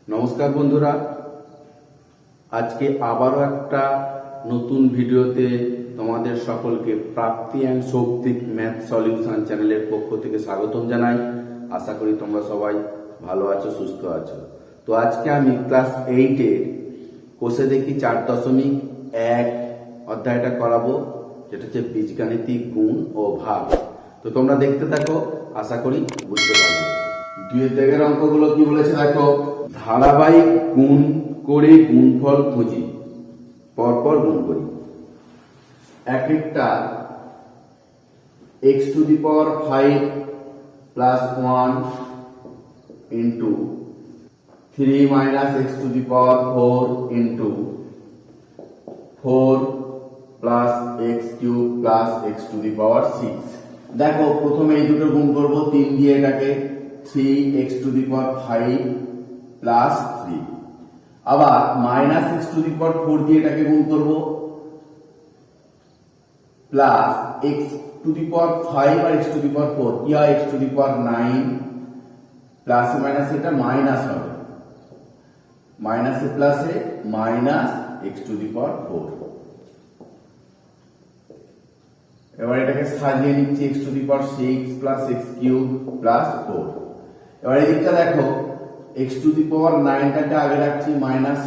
নমস্কার বন্ধুরা, আজকে আবারও একটা নতুন ভিডিওতে তোমাদের সকলকে প্রাপ্তি অ্যান্ড সৌপ্তিক ম্যাথ সলিউশন চ্যানেলের পক্ষ থেকে স্বাগতম জানাই। আশা করি তোমরা সবাই ভালো আছো, সুস্থ আছো। তো আজকে আমি ক্লাস 8-এর কোষে দেখি 4.1 অধ্যায়টা করাবো, যেটা হচ্ছে বীজগাণিতিক গুণ ও ভাগ। তো তোমরা দেখতে থাকো, আশা করি বুঝতে পারবে। 2 দাগের অঙ্কগুলো কি বলেছে দেখো। ধারাবাহিক গুণ করে গুণফল খুঁজি, পরপর গুণ করি। এক একটা x⁵ plus 1 into 3 minus x⁴ into 4 plus x³ plus x⁵। দেখো প্রথমে এই দুটো গুণ করবো 3 দিয়ে, এটাকে 3x⁵ প্লাস 3। আবার মাইনাস x⁴ দিয়ে এটাকে গুণ করব, প্লাস x⁵ আর x⁴ কি হয় x⁹ প্লাস মাইনাস এটা মাইনাস হবে, মাইনাসে প্লাসে মাইনাস x⁴। এবার এটাকে সাজিয়ে নিচ্ছি x⁵ প্লাস x³ প্লাস 4। এবার এই দিকটা দেখো, x⁹টাকে আগে রাখছি, minus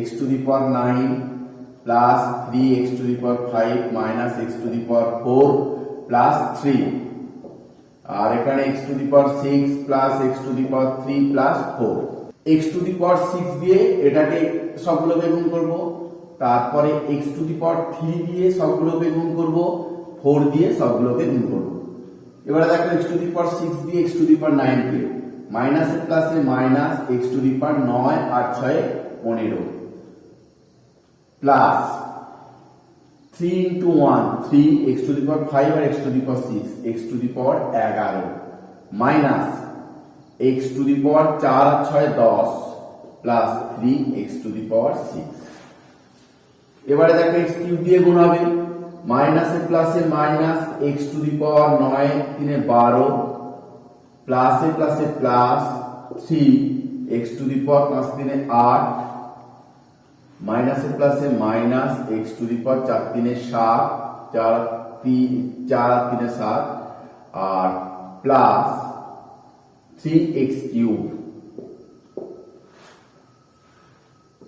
x⁹ plus 3x⁵ minus x⁴ plus 3, আর এখানে x⁶ plus x⁵ plus 4। x⁶ দিয়ে এটাকে সবগুলোকে গুণ করব, তারপরে x⁵ দিয়ে সবগুলোকে গুণ করব, 4 দিয়ে সবগুলোকে গুণ করব। এবারে দেখো x⁶ দিয়ে x⁹ কে মাইনাসে প্লাসে মাইনাস x⁹ 9 আর 6 15 প্লাস 3 ইন্টু 1 3x⁵ আর x⁶ x⁴ 11 মাইনাস x⁴ 4 আর 6 10 প্লাস 3x⁶। এবারে দেখো x³ দিয়ে গুণ হবে, মাইনাসে প্লাসে মাইনাস x⁴ 9 3 12 প্লাসে প্লাসে প্লাস 3x⁴ 5 3 8 মাইনাসে প্লাসে মাইনাস x⁴ 4 3 7 4 3 7 আর প্লাস 3x³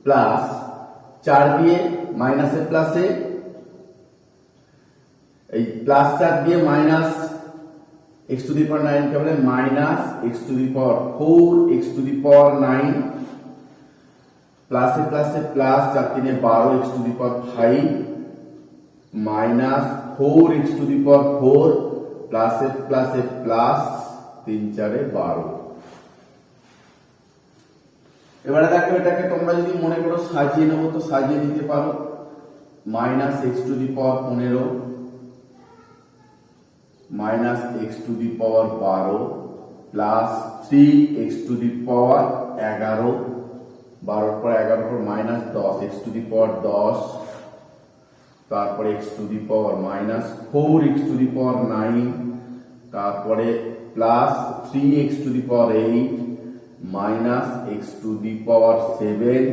প্লাস 4 দিয়ে মাইনাসে প্লাসে এই প্লাস 4 দিয়ে মাইনাস x⁹ কে বলে মাইনাস x⁴ x⁴ 9 প্লাসে প্লাসে প্লাস 4 3 12 x⁵ মাইনাস 4x⁴ প্লাসে প্লাসে প্লাস 3 4 12। এবারে দেখো এটাকে তোমরা যদি মনে করো সাজিয়ে নেবো তো সাজিয়ে নিতে পারো, minus x⁵ 15 minus x⁵ 12 plus 3x⁵ 11 12 পর 11 পর মাইনাস 10 x⁵ 10 তারপরে x⁵ মাইনাস 4x⁵ 9 তারপরে প্লাস 3x⁵ 8 মাইনাস x⁵ 7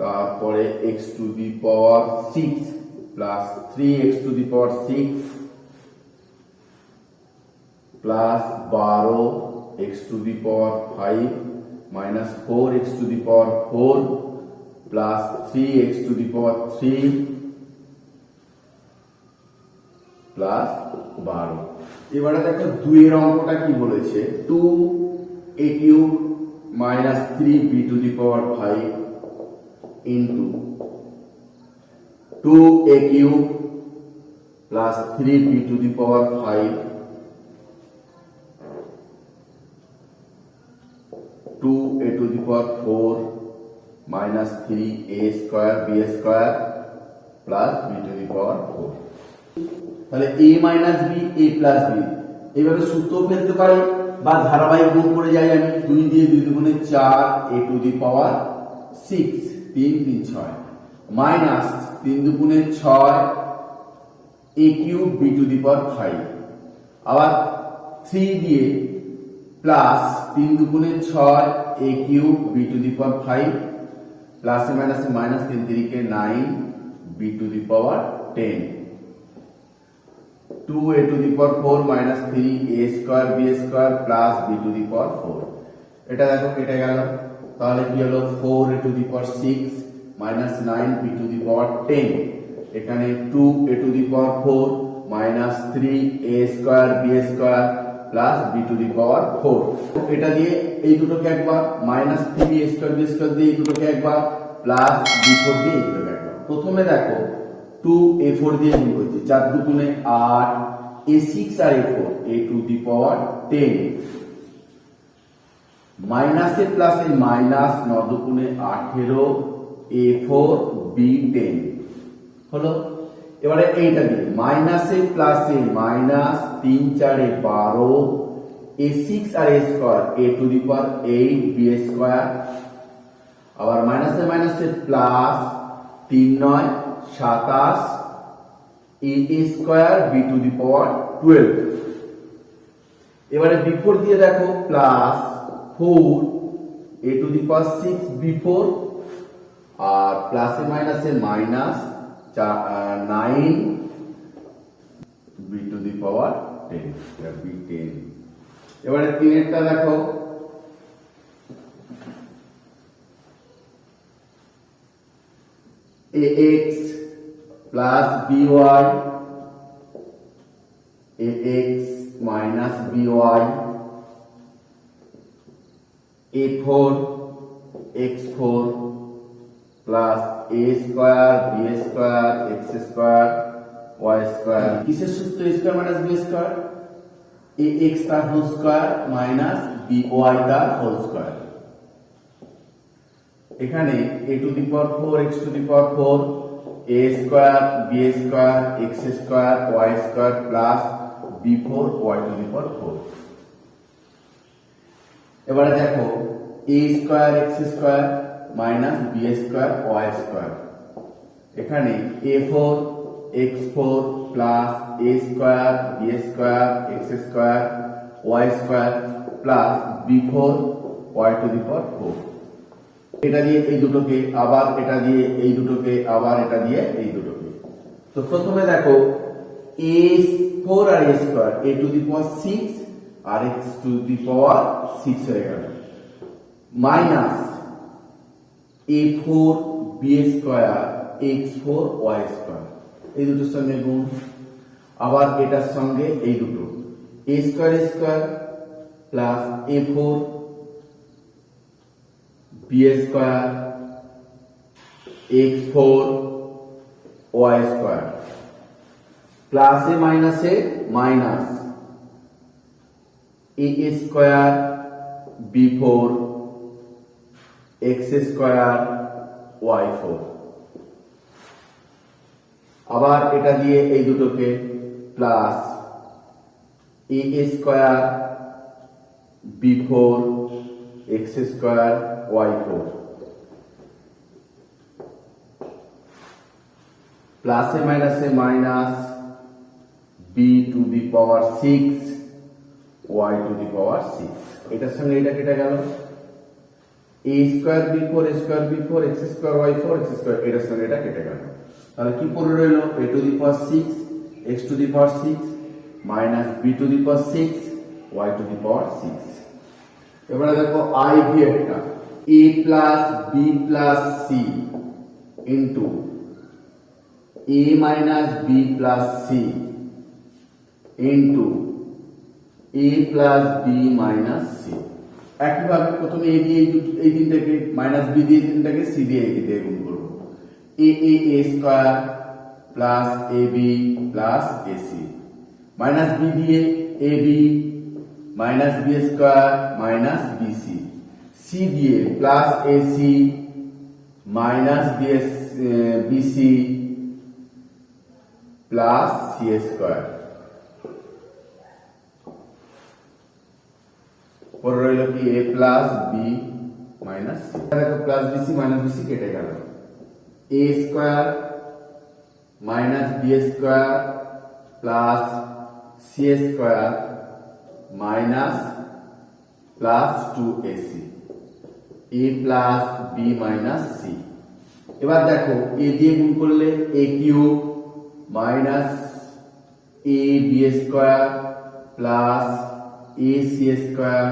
তারপরে x⁵ 6 plus 3x⁵ 6 plus 12 x⁵ minus 4x⁴ plus 3x⁵ plus 12। এবারে দেখো 2 এর অঙ্কটা কি বলেছে, 2a³ minus 3b⁵ into 2a³ plus 3b⁵ 2a⁴ minus 3a² b² plus b⁴। তাহলে a minus b a plus b এইভাবে সূত্র ফেলতে পারি বা ধারাবাহিক গুণ করে যাই আমি। 2 দিয়ে 2 দুগুণে 4 a⁴ 6 3 3 6 মাইনাস 3 দুগুণে 6 a³ b⁵। আবার 3 দিয়ে প্লাস 3 দুগুণে 6 a cube b to the power 5 প্লাসে মাইনাসে minus 3 3 9 b to the power 10 2 a to the power 4 minus 3 a square b square plus b to the power 4। এটা দেখো কেটে গেল, তাহলে কি হলো 4 a to the power 6 minus 9 b to the power 10। এখানে 2 a to the power 4 minus 3 a square b square plus b to the power 4। এটা দিয়ে এই দুটোকে একবার minus 3 a square b square দিয়ে এই দুটোকে একবার প্লাস b4 দিয়ে এই দুটোকে একবার। প্রথমে দেখো 2a4 দিয়ে গুণ করছি, 4 দুগুণে 8 a6 R a4 a to the power 10 মাইনাসে প্লাসে মাইনাস 9 দুগুণে 18 a4 b10 হলো। এবারে এইটা দিয়ে মাইনাসে প্লাসে মাইনাস 3 4 12 a6 আর a square a to the power 8 b square, আবার মাইনাসে মাইনাসে plus 3 9 27 a square b to the power 12। এবারে b4 দিয়ে দেখো plus 4 a to the power 6 b4 আর প্লাসে মাইনাসে minus 9 b to the power 10 b10। এবারে 3 এরটা দেখো ax plus by ax minus by a4 x4 plus a square b square x square y square. কিসের সূত্র square minus b square? ax তার whole square minus by তার whole square. এখানে a to the power 4 x to the power 4 a square b square x square y square plus b4 y to the power 4। এবারে দেখো a square x square minus b square y square. এখানে a4 x4 plus a square b square x square y square plus b4 y to the power 4। এটা দিয়ে এই দুটোকে আবার এটা দিয়ে এই দুটোকে আবার এটা দিয়ে এই দুটোকে। তো প্রথমে দেখো a4 আর a square a to the power 6 আর x টু দি পাওয়ার 6 হয়ে গেল minus a4 b square x4 y square, এই দুটোর সঙ্গে গুণ, আবার এটার সঙ্গে এই দুটো a square square plus a4 b square x4 y square প্লাসে মাইনাসে minus a square b4 x square y4। আবার এটা দিয়ে এই দুটোকে plus a square b4 x square y4 প্লাসে মাইনাসে minus b to the power 6 y to the power 6। এটার সঙ্গে এটা কেটে গেল a square b4 a square b4 x square y4 x square, এটার সঙ্গে এটা কেটে গেল। তাহলে কি পড়ে রইল a to the power 6 x to the power 6 minus b to the power 6 y to the power 6। এবারে দেখো i v একটা a plus b plus c into a minus b plus c into a plus b minus c। একইভাবে প্রথমে a দিয়ে এই তিনটাকে minus b দিয়ে তিনটাকে c দিয়ে এই দিয়ে গুণ করব। a square plus ab plus ac minus b দিয়ে ab minus b square minus bc, c দিয়ে plus ac minus bc plus c square. পরে রইল কি a plus b minus c। দেখো প্লাস bc মাইনাস bc কেটে গেল a square minus b square plus c square minus plus 2ac, a plus b minus c। এবার দেখো a দিয়ে গুণ করলে a cube minus a b square plus a c square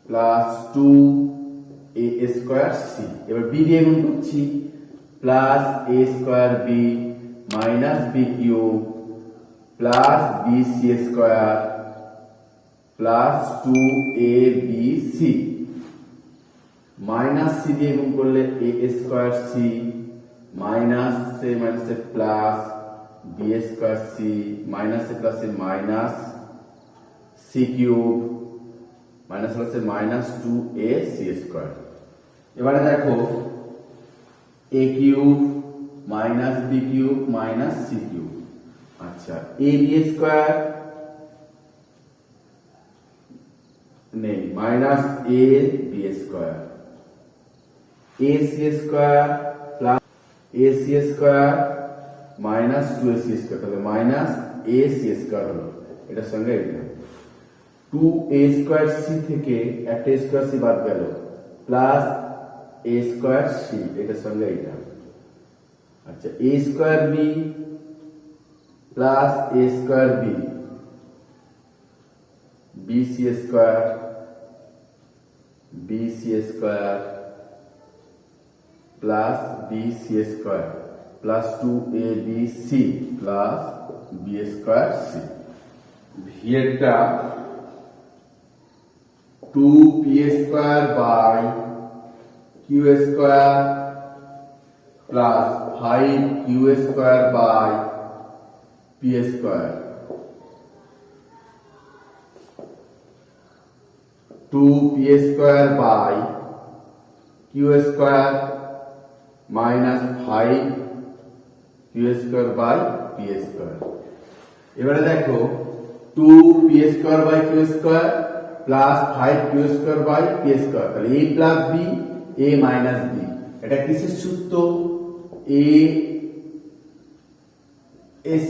plus 2 a square c। এবার b দিয়ে গুণ করছি plus a square b minus b cube plus b c square plus 2abc minus c দিয়ে গুণ করলে a square c minus say minus plus b square c minus a plus A minus c cube minus plus A minus 2ac square. এবারে দেখো a cube minus b cube minus c cube. আচ্ছা ab square নেই minus a b square ac square plus ac square minus 2ac square, তাহলে minus ac square হলো, এটার সঙ্গে এটা 2a square c থেকে একটা স্কয়ার c বাদ গেল প্লাস a স্কয়ার c, এটার সঙ্গে এটা। আচ্ছা a square b plus a square b bc square bc square plus bc square plus 2abc plus b square c। v এরটা 2p square by q square plus 5q square by p square, 2p square by q square minus 5q square by p square. এবারে দেখো 2p square by q square plus 5q square by p square, তাহলে a plus b a minus b, এটা কিসের সূত্র? a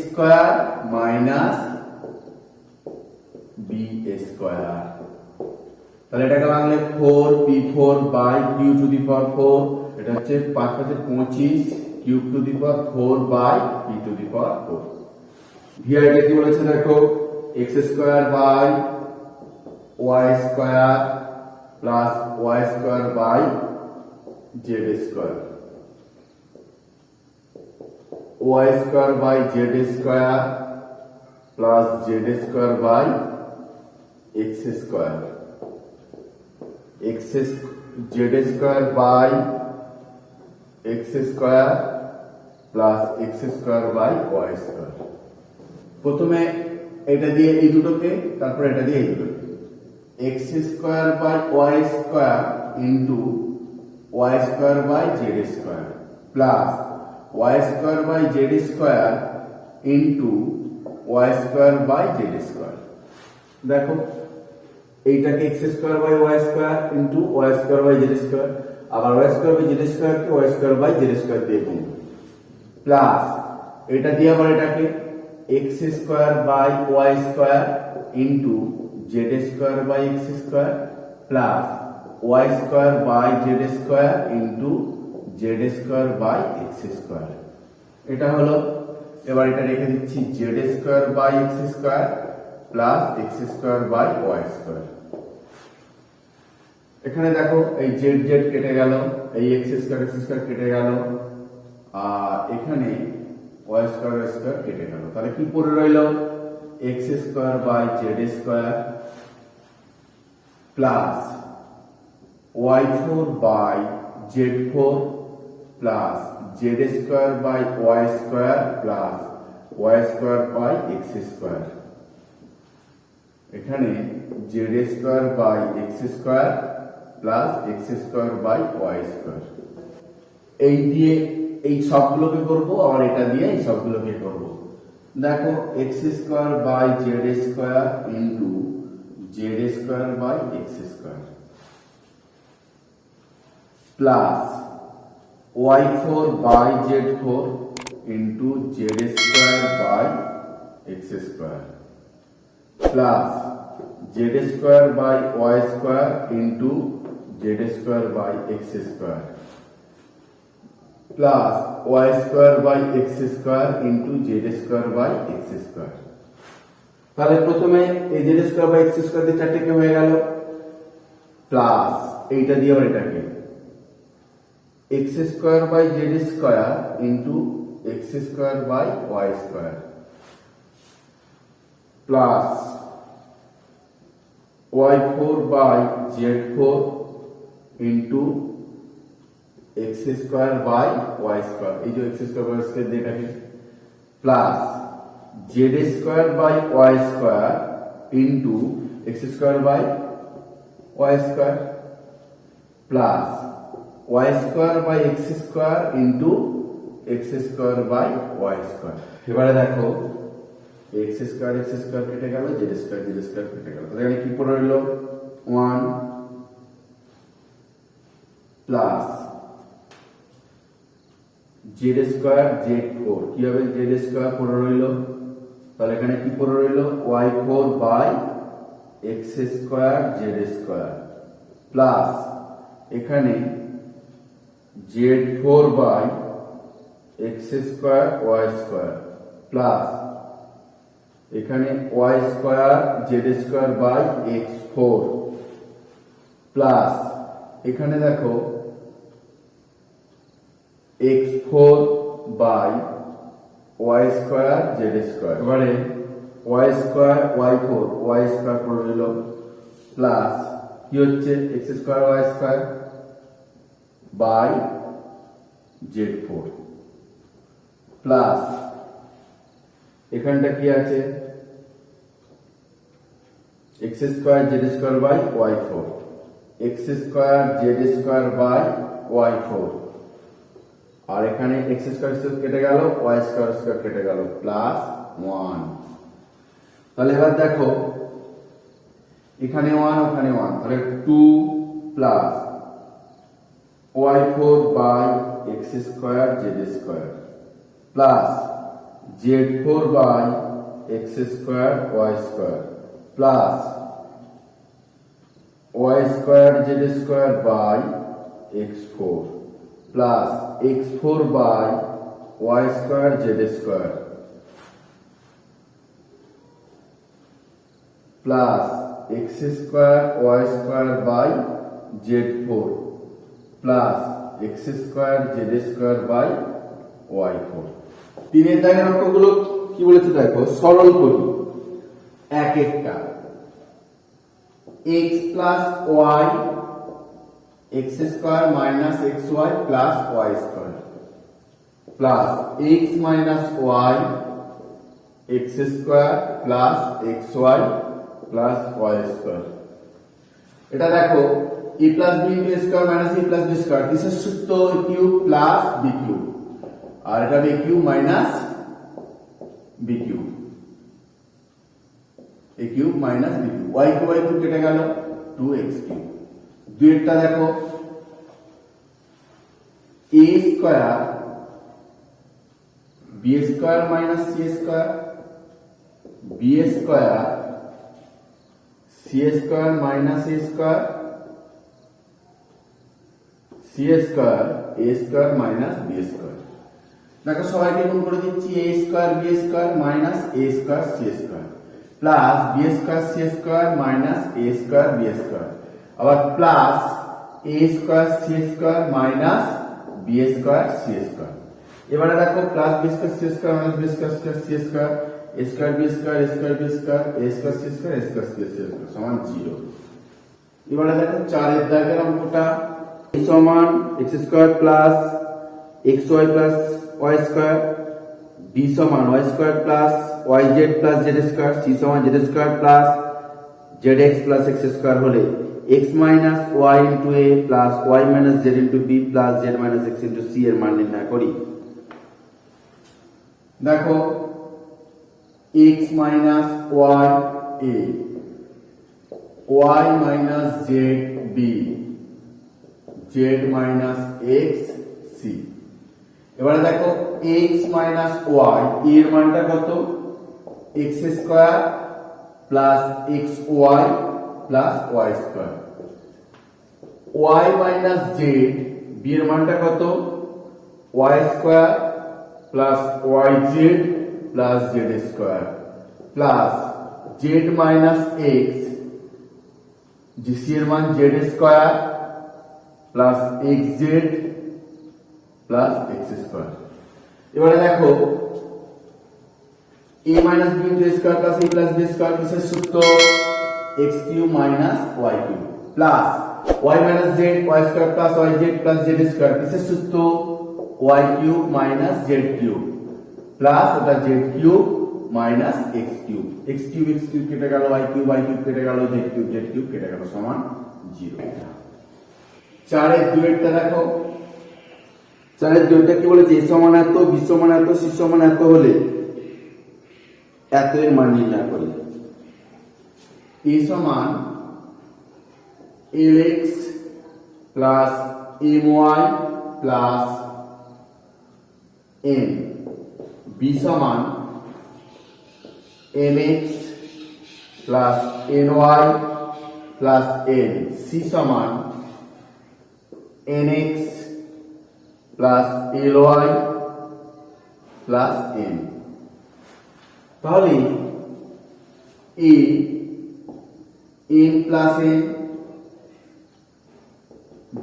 square minus b square. তাহলে এটাকে Bangla 4p4 by q to the power 4, এটা হচ্ছে 5 5 25 q to the power 4 by p to the power 4। ভিআর কি বলেছে দেখো x square by y square plus y square by z square, y square by z square plus z square by x square, z square by x square plus x square by y square. প্রথমে এটা দিয়ে এই দুটোকে, তারপর এটা দিয়ে এই দুটোকে, x square by y square into y square by z square plus y square by z square into y square by z square. দেখো এইটাকে x square by y square into y square by z square, আবার y square by z square কে y square by z square দিয়ে গুণ, plus এটা দিয়ে আবার এটাকে x square by y square into z square by x square plus y square by z square into z square by x square, এটা হলো। এবার এটা রেখে দিচ্ছি z square by x square plus x square by y square. এখানে দেখো এই z z কেটে গেল, এই x স্কয়ার কেটে গেল, আর এখানে y স্কয়ার কেটে গেল, তাহলে কি পড়ে রইল x square by z square plus y4 by z4 plus z square by y square plus y square by x square. এখানে z square by x square plus x square by y square. এই দিয়ে এই সবগুলোকে করব, আর এটা দিয়ে এই সবগুলোকে করব। দেখো x square by z square into z square by x square plus y4 by z4 into z square by x square plus z Z square by Y square into Z square by x square plus Y square by x square into Z square by x square. তাহলে প্রথমে এই Z square by x square দিয়ে চারটে হয়ে গেল, plus এইটা দিয়ে আবার এটাকে X square by Z square into X square by Y square plus Y four by Z four into X square by Y square, এই যে এক্স স্কোয়ার বাই স্কোয়ার দিয়ে এটাকে plus Z square by Y square into X square by Y square plus Y square by x square into X square by Y square. এবারে দেখো x square কেটে গেল, Z square কেটে গেল, তাহলে এখানে কি পড়ে রইল 1 plus Z square Z four, কি হবে জেড স্কোয়ার পড়ে রইল, তাহলে এখানে কি পড়ে রইল y four by x square Z square plus এখানে z four by x square Y square plus এখানে y square Z square by x four plus এখানে দেখো x four by Y square Z square. এবারে y square y four y square করে দিল plus কি হচ্ছে x square Y square by Z four plus এখানটা কি আছে x square Z square by Y four, x square Z square by Y four, আর এখানে এক্স স্কোয়ার কেটে গেল ওয়াই স্কোয়ার কেটে গেল প্লাস 1। তাহলে এবার দেখো এখানে 1 ওখানে 1, তাহলে 2 plus Y four by x square Z square plus Z four by x square Y square plus Y square Z square by x four plus X four by Y square Z square plus x square Y square by Z four plus x square Z square by Y four. তিনের দাগের অঙ্কগুলো কি বলেছে দেখো, সরল করি এক একটা। X plus y x square minus x y plus Y square plus x minus y x square plus x y plus Y square. এটা দেখো a plus b into square minus a plus b square, কিসের সূত্র a cube plus b cube, আর এটা b cube minus b cube, a cube minus b cube, y cube কেটে গেল 2x cube. দুইটা দেখো a square b square minus c square, b square c square minus a square, c square a square minus b square. দেখো সবাইকে গুণ করে দিচ্ছি, a square b square minus a square c square plus b square c square minus a square b square, আবার plus a square c square minus b square c square. এবারে দেখো plus b square c square minus b square c square, a square b square a square b square a square c square a square c square সমান 0। এবারে দেখো 4 এর দাগের অঙ্কটা, a সমান x square plus xy plus y square, b সমান y square plus yz plus z square, c সমান z square plus zx plus x square হলে x minus y into a plus y minus z into b plus z minus x into c এর মান নির্ণয় করি। দেখো x minus y a, y minus z b, z minus x c। এবারে দেখো x minus y এর মানটা কত, x square plus xy plus Y square. Y minus z, b এর মানটা কত? Y square plus y z plus Z square plus z minus x, জিসি এর মান z square plus x z plus x square. এবারে দেখো a minus b into square plus a plus b square কিসের সূত্র? X cube minus y cube plus y minus z y square plus y z plus Z square কিসের সূত্র? Y cube minus z cube plus ওটা z cube minus x cube. X cube কেটে গেল, Y cube কেটে গেল, Z cube কেটে গেল, সমান 0। 4 এর দুইটা দেখো, 4 এর দুইটা কি বলেছে? a সমান এত, b সমান এত, c সমান এত হলে এত এর মান নির্ণয় করি। a সমান lx plus my plus n, b সমান mx plus ny plus n, c সমান nx plus ly plus n। তাহলে a m plus n,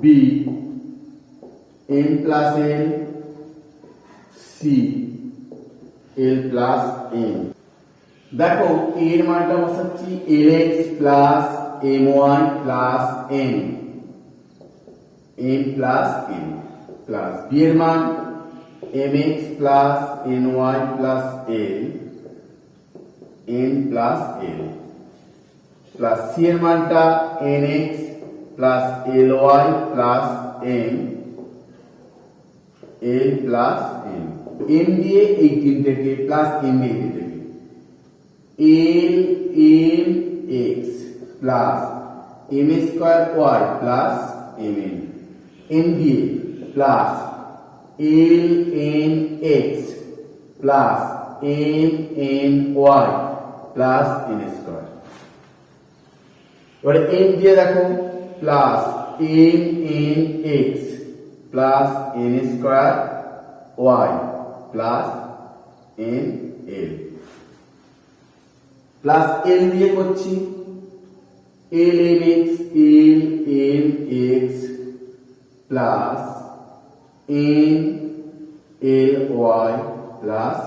b m plus n, c l plus n। দেখো a এর মানটা বসাচ্ছি lx plus my plus n, m plus n plus b এর মান mx plus ny plus l, n plus l plus c এর মানটা nx plus ly plus n, l plus n। m দিয়ে এই তিনটেকে প্লাস n দিয়ে তিনটেকে l n x plus m square y plus mn, n দিয়ে plus l n x plus m n y plus n square. এবারে n দিয়ে দেখো plus m n x plus n square y plus n l plus l দিয়ে করছি l n x plus n ly plus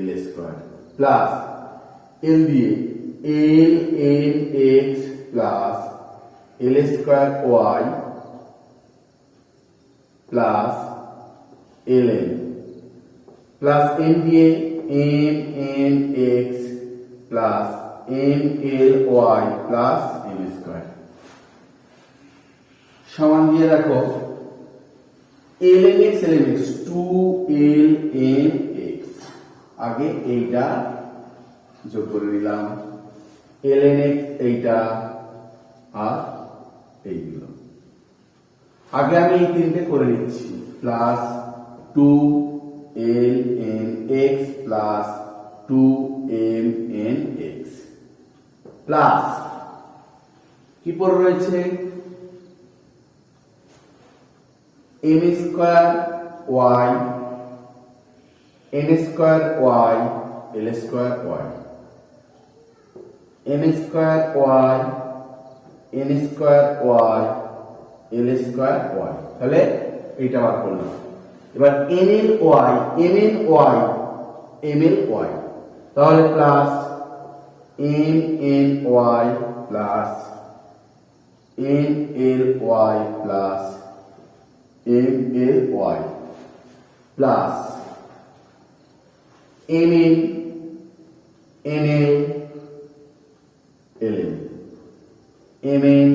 l square plus l দিয়ে l n x plus l square y plus ln plus n দিয়ে m n x plus m ly plus m square সমান দিয়ে রাখো ln x 2ln x। আগে এইটা যোগ করে নিলাম, ln x এইটা আর এইগুলো। আগে আমি এই তিনটে করে নিচ্ছি, plus 2ln x plus 2mn x plus কি পড়ে রয়েছে m square y n square y l square y, m square y n square y l square y। তাহলে এটা বার করলাম। এবার nl y mn y ml y, তাহলে plus mn y plus nl y plus ml y plus mn nl ln mn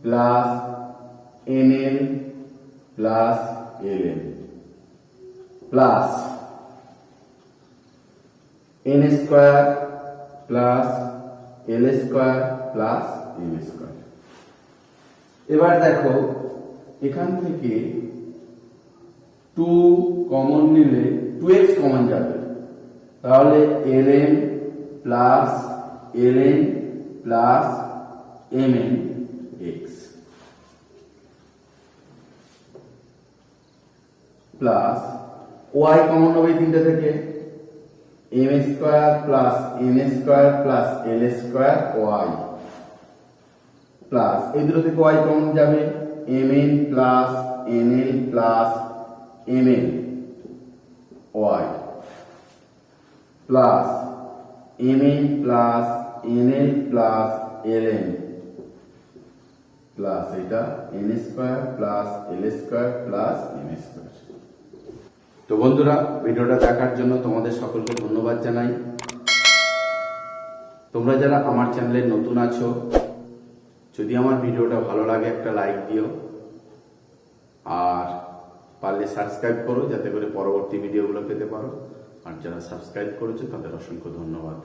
plus nl plus ln plus n square plus l square plus m square. এবার দেখো এখান থেকে 2 common নিলে 2x common যাবে, তাহলে ln plus ln plus mn x plus y common হবে তিনটে থেকে m square plus n square plus l square y plus এই দুটো থেকে y কমন যাবে mn plus nl plus mn y plus mn plus nl plus ln plus এটা n square plus l square plus m square. তো বন্ধুরা, ভিডিওটা দেখার জন্য তোমাদের সকলকে ধন্যবাদ জানাই। তোমরা যারা আমার চ্যানেলে নতুন আছো, যদি আমার ভিডিওটা ভালো লাগে একটা লাইক দিও, আর পারলে সাবস্ক্রাইব করো যাতে করে পরবর্তী ভিডিওগুলো পেতে পারো। আর যারা সাবস্ক্রাইব করেছো তাদের অসংখ্য ধন্যবাদ।